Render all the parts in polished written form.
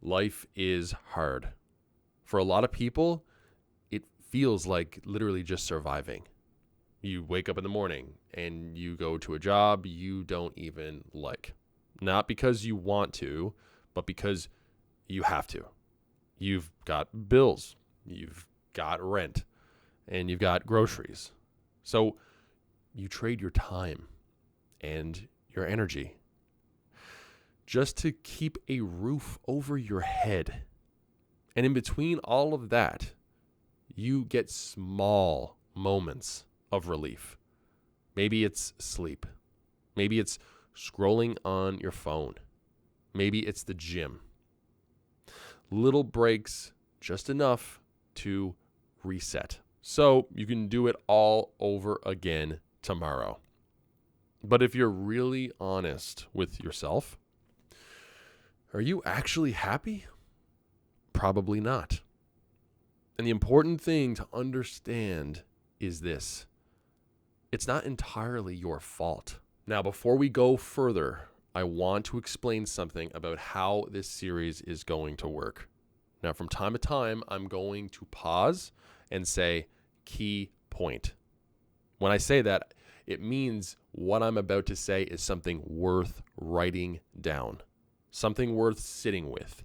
Life is hard. For a lot of people, it feels like literally just surviving. You wake up in the morning and you go to a job you don't even like. Not because you want to, but because you have to. You've got bills, you've got rent, and you've got groceries. So you trade your time and your energy just to keep a roof over your head. And in between all of that, you get small moments of relief. Maybe it's sleep. Maybe it's scrolling on your phone. Maybe it's the gym. Little breaks, just enough to reset. So you can do it all over again tomorrow. But if you're really honest with yourself, are you actually happy? Probably not. And the important thing to understand is this. It's not entirely your fault. Now, before we go further, I want to explain something about how this series is going to work. Now, from time to time, I'm going to pause and say, key point. When I say that, it means what I'm about to say is something worth writing down, something worth sitting with,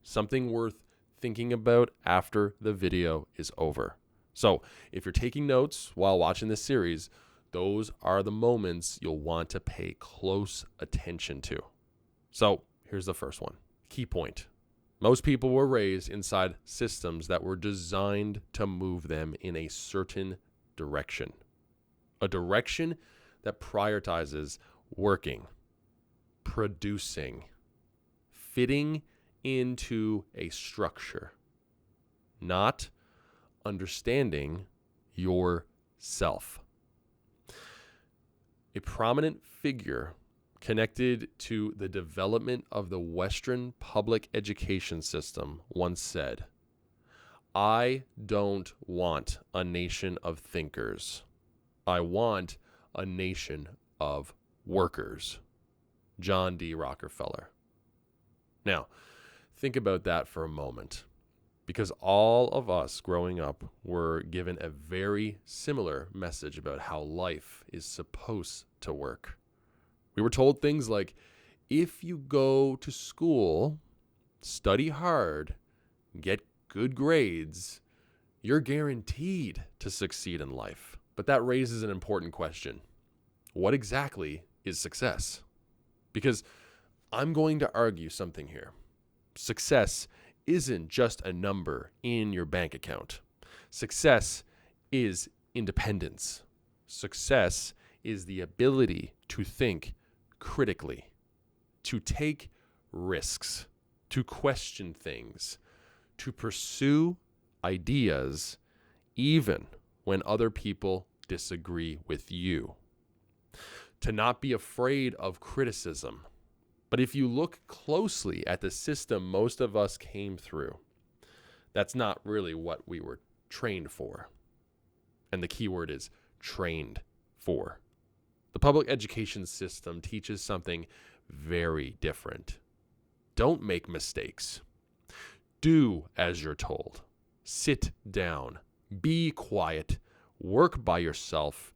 something worth thinking about after the video is over. So if you're taking notes while watching this series, those are the moments you'll want to pay close attention to. So here's the first one. Key point. Most people were raised inside systems that were designed to move them in a certain direction. A direction that prioritizes working, producing, fitting into a structure, not understanding yourself. A prominent figure connected to the development of the Western public education system once said, "I don't want a nation of thinkers. I want a nation of workers." John D. Rockefeller. Now, think about that for a moment, because all of us growing up were given a very similar message about how life is supposed to work. We were told things like, if you go to school, study hard, get good grades, you're guaranteed to succeed in life. But that raises an important question. What exactly is success? Because I'm going to argue something here. Success isn't just a number in your bank account. Success is independence. Success is the ability to think critically, to take risks, to question things, to pursue ideas, even when other people disagree with you. To not be afraid of criticism. But if you look closely at the system most of us came through, that's not really what we were trained for. And the key word is trained for. The public education system teaches something very different. Don't make mistakes. Do as you're told. Sit down. Be quiet. Work by yourself.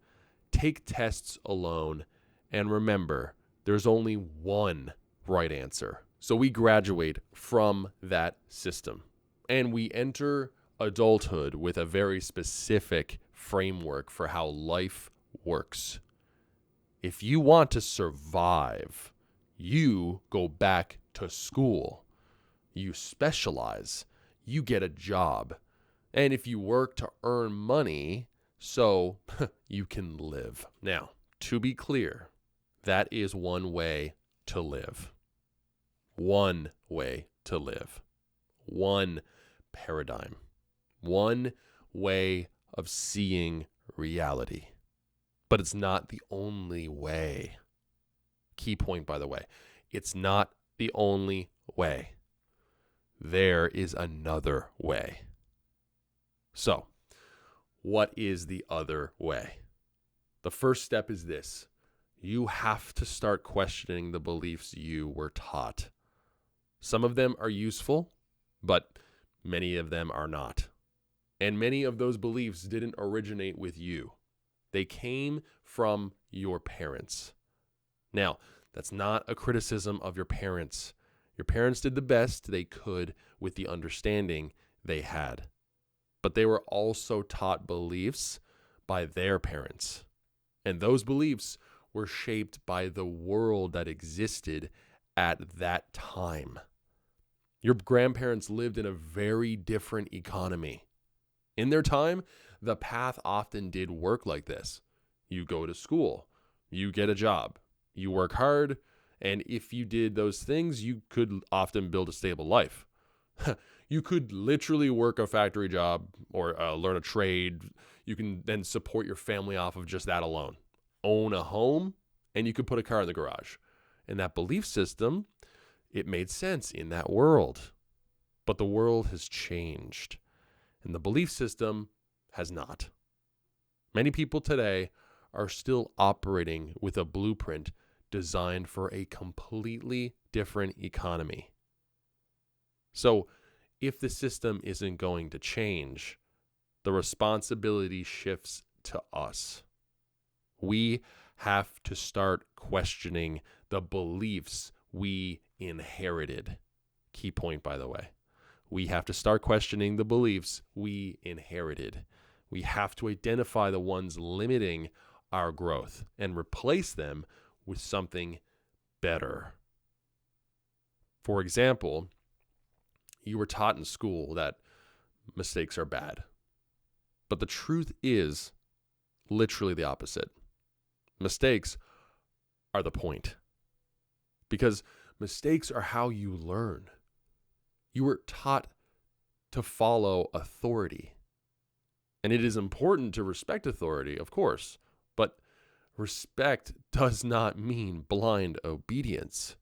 Take tests alone. And remember, there's only one right answer. So we graduate from that system. And we enter adulthood with a very specific framework for how life works. If you want to survive, you go back to school. You specialize. You get a job. And if you work to earn money, so you can live. Now, to be clear, that is one way to live. One way to live. One paradigm. One way of seeing reality. But it's not the only way. Key point, by the way. It's not the only way. There is another way. So, what is the other way? The first step is this. You have to start questioning the beliefs you were taught. Some of them are useful, but many of them are not. And many of those beliefs didn't originate with you. They came from your parents. Now, that's not a criticism of your parents. Your parents did the best they could with the understanding they had. But they were also taught beliefs by their parents. And those beliefs were shaped by the world that existed at that time. Your grandparents lived in a very different economy. In their time, the path often did work like this. You go to school, you get a job, you work hard, and if you did those things, you could often build a stable life. You could literally work a factory job or learn a trade. You can then support your family off of just that alone. Own a home, and you could put a car in the garage. And that belief system, it made sense in that world. But the world has changed, and the belief system has not. Many people today are still operating with a blueprint designed for a completely different economy. So, if the system isn't going to change, the responsibility shifts to us. We have to start questioning the beliefs we inherited. Key point, by the way. We have to start questioning the beliefs we inherited. We have to identify the ones limiting our growth and replace them with something better. For example, you were taught in school that mistakes are bad. But the truth is literally the opposite. Mistakes are the point. Because mistakes are how you learn. You were taught to follow authority. And it is important to respect authority, of course, but respect does not mean blind obedience.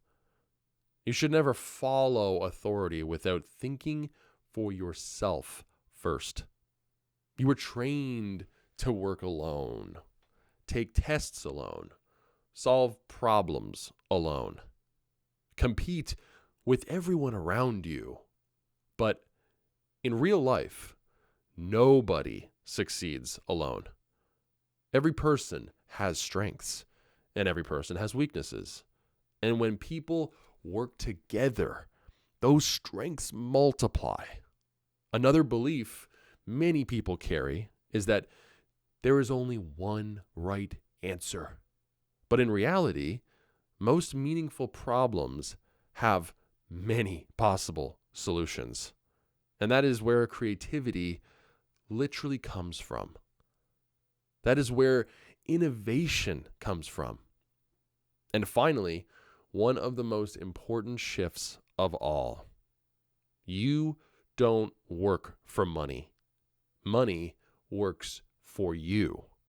You should never follow authority without thinking for yourself first. You were trained to work alone, take tests alone, solve problems alone, compete with everyone around you. But in real life, nobody succeeds alone. Every person has strengths, and every person has weaknesses. And when people work together, those strengths multiply. Another belief many people carry is that there is only one right answer. But in reality, most meaningful problems have many possible solutions. And that is where creativity literally comes from. That is where innovation comes from. And finally, one of the most important shifts of all. You don't work for money. Money works for you.